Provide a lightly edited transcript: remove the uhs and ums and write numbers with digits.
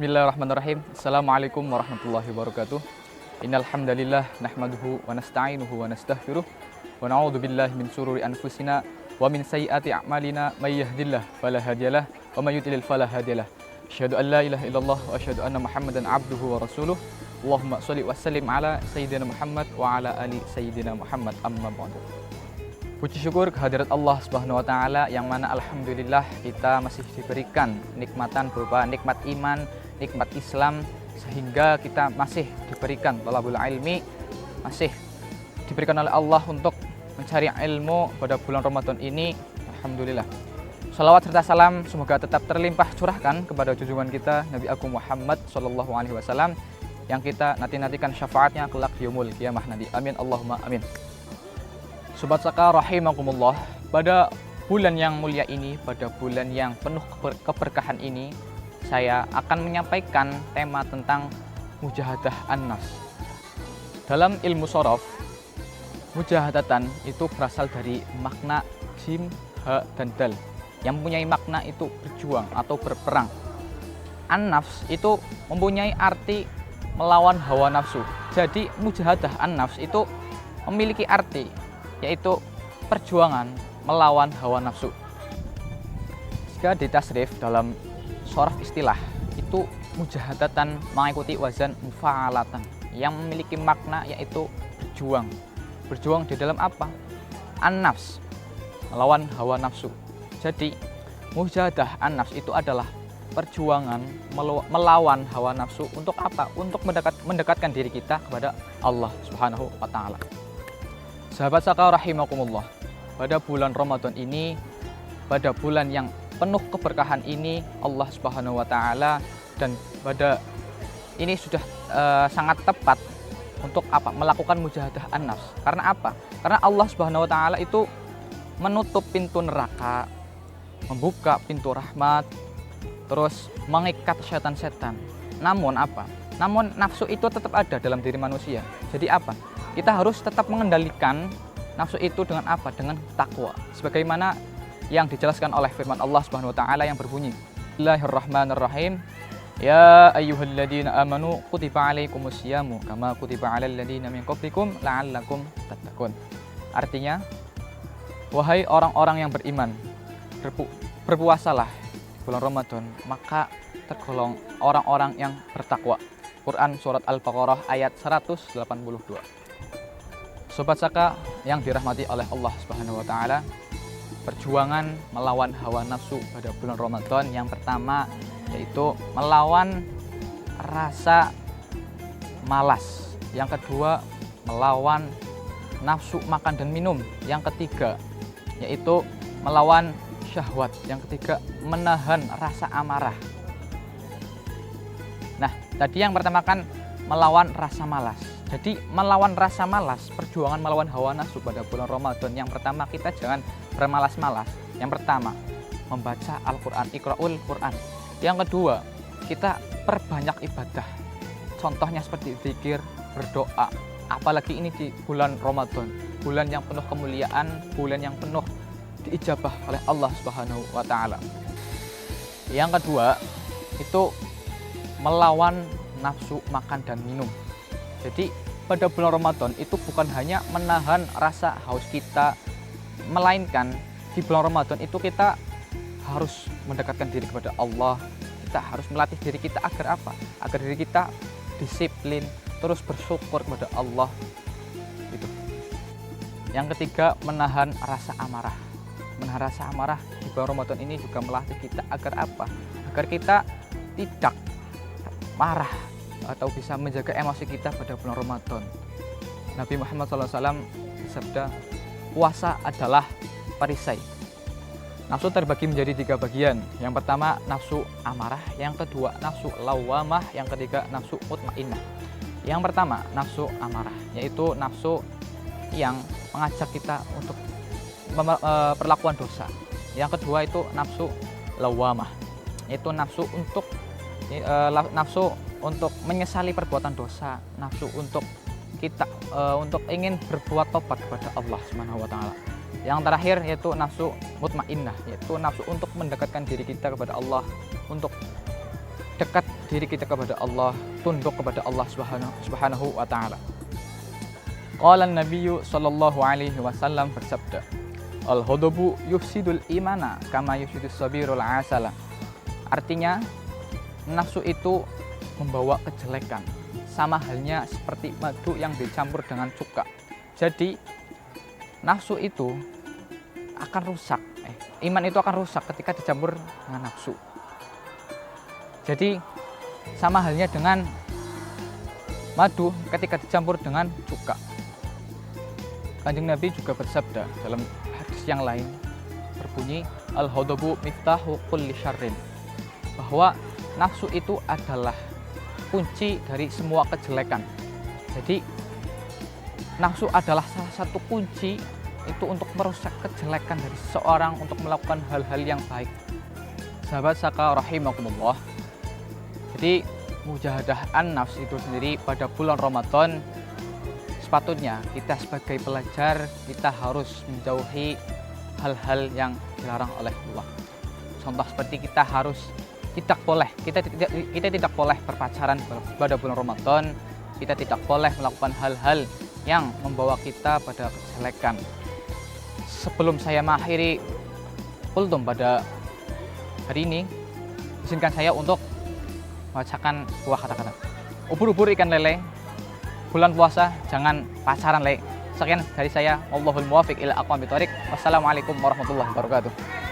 Bismillahirrahmanirrahim. Assalamualaikum warahmatullahi wabarakatuh. Innal hamdalillah nahmaduhu wa nasta'inuhu wa nastaghfiruh wa na'udzu billahi min shururi anfusina wa min sayyiati a'malina may yahdihillahu fala hadiyalah wa may yudlil fala hadiyalah. Asyhadu an la ilaha illallah wa asyhadu anna Muhammadan abduhu wa rasuluh. Allahumma shalli wa sallim ala sayyidina Muhammad wa ala ali sayyidina Muhammad, amma ba'du. Puji syukur kehadirat Allah Subhanahu wa taala yang mana alhamdulillah kita masih diberikan nikmatan berupa nikmat iman, nikmat Islam, sehingga kita masih diberikan thalabul ilmi, masih diberikan oleh Allah untuk mencari ilmu pada bulan Ramadan ini. Alhamdulillah. Salawat serta salam semoga tetap terlimpah curahkan kepada junjungan kita Nabi Agung Muhammad Shallallahu Alaihi Wasallam yang kita nantikan syafaatnya kelak di yaumul qiyamah nanti. Amin Allahumma amin. Sobat Saka rahimakumullah, pada bulan yang mulia ini, pada bulan yang penuh keberkahan ini, saya akan menyampaikan tema tentang mujahadah an-nafs. Dalam ilmu shorof, mujahadatan itu berasal dari makna jim, ha, dan dal yang mempunyai makna itu berjuang atau berperang. An-nafs itu mempunyai arti melawan hawa nafsu. Jadi mujahadah an-nafs itu memiliki arti yaitu perjuangan melawan hawa nafsu. Jika ditasrif dalam shorof istilah, itu mujahadatan mengikuti wazan mufa'alatan yang memiliki makna yaitu berjuang. Berjuang di dalam apa? An-nafs, melawan hawa nafsu. Jadi mujahadah an-nafs itu adalah perjuangan melawan hawa nafsu untuk apa? Untuk mendekatkan diri kita kepada Allah Subhanahu wa taala. Sahabat Saka rahimakumullah, pada bulan Ramadan ini, pada bulan yang penuh keberkahan ini, Allah Subhanahu wa taala dan pada ini sudah sangat tepat untuk apa? Melakukan mujahadah an-nafs. Karena apa? Karena Allah Subhanahu wa taala itu menutup pintu neraka, membuka pintu rahmat, terus mengikat setan-setan. Namun apa? Namun nafsu itu tetap ada dalam diri manusia. Jadi apa? Kita harus tetap mengendalikan nafsu itu dengan apa? Dengan takwa. Sebagaimana yang dijelaskan oleh firman Allah Subhanahu wa taala yang berbunyi, Bismillahirrahmanirrahim. Ya ayyuhalladzina amanu kutiba alaikumusyamu kama kutiba alal ladzina min qablikum la'allakum tattaqun. Artinya, wahai orang-orang yang beriman, berpuasalah bulan Ramadan, maka tergolong orang-orang yang bertakwa. Quran surat Al-Baqarah ayat 182. Sobat Saka yang dirahmati oleh Allah Subhanahu wa taala, perjuangan melawan hawa nafsu pada bulan Ramadan yang pertama yaitu melawan rasa malas. Yang kedua, melawan nafsu makan dan minum. Yang ketiga, yaitu melawan syahwat. Yang ketiga, menahan rasa amarah. Nah, tadi yang pertama kan melawan rasa malas. Jadi melawan rasa malas, perjuangan melawan hawa nafsu pada bulan Ramadan. Yang pertama, kita jangan bermalas-malas. Yang pertama, membaca Al-Quran, Iqra'ul Quran. Yang kedua, kita perbanyak ibadah. Contohnya seperti zikir, berdoa. Apalagi ini di bulan Ramadan, bulan yang penuh kemuliaan, bulan yang penuh diijabah oleh Allah Subhanahu wa taala. Yang kedua, itu melawan nafsu makan dan minum. Jadi pada bulan Ramadan itu bukan hanya menahan rasa haus kita, melainkan di bulan Ramadan itu kita harus mendekatkan diri kepada Allah. Kita harus melatih diri kita agar apa? Agar diri kita disiplin, terus bersyukur kepada Allah. Gitu. Yang ketiga, menahan rasa amarah. Menahan rasa amarah di bulan Ramadan ini juga melatih kita agar apa? Agar kita tidak marah atau bisa menjaga emosi kita pada bulan Ramadan. Nabi Muhammad SAW bersabda, puasa adalah perisai. Nafsu terbagi menjadi 3 bagian. Yang pertama nafsu amarah, yang kedua nafsu lawamah, yang ketiga nafsu mutmainnah. Yang pertama nafsu amarah, yaitu nafsu yang mengajak kita untuk perlakuan dosa. Yang kedua itu nafsu lawamah, yaitu nafsu untuk menyesali perbuatan dosa, nafsu untuk kita untuk ingin berbuat tobat kepada Allah Subhanahu wa taala. Yang terakhir yaitu nafsu mutmainnah, yaitu nafsu untuk mendekatkan diri kita kepada Allah, untuk dekat diri kita kepada Allah, tunduk kepada Allah Subhanahu wa taala. Qala Nabiyyu sallallahu alaihi wasallam bersabda, "Al-ghadabu yufsidul imana kama yufsidus sabirul asala." Artinya, nafsu itu membawa kejelekan, sama halnya seperti madu yang dicampur dengan cuka. Jadi, nafsu itu akan rusak. Iman itu akan rusak ketika dicampur dengan nafsu. Jadi, sama halnya dengan madu ketika dicampur dengan cuka. Kanjeng Nabi juga bersabda dalam hadis yang lain berbunyi, "Al-ghadabu miftahu kulli syarrin." Bahwa nafsu itu adalah kunci dari semua kejelekan. Jadi nafsu adalah salah satu kunci itu untuk merusak kejelekan dari seseorang untuk melakukan hal-hal yang baik. Sahabat Saka rahimakumullah. Jadi mujahadah an-nafs itu sendiri pada bulan Ramadan, sepatutnya kita sebagai pelajar kita harus menjauhi hal-hal yang dilarang oleh Allah. Contoh seperti kita tidak boleh berpacaran pada bulan Ramadan, kita tidak boleh melakukan hal-hal yang membawa kita pada kejelekan. Sebelum saya mengakhiri kultum pada hari ini, izinkan saya untuk membacakan buah kata-kata. Ubur-ubur ikan lele, bulan puasa jangan pacaran le. Sekian dari saya, wallahul muwaffiq ila aqwamit thoriq. Wassalamualaikum warahmatullahi wabarakatuh.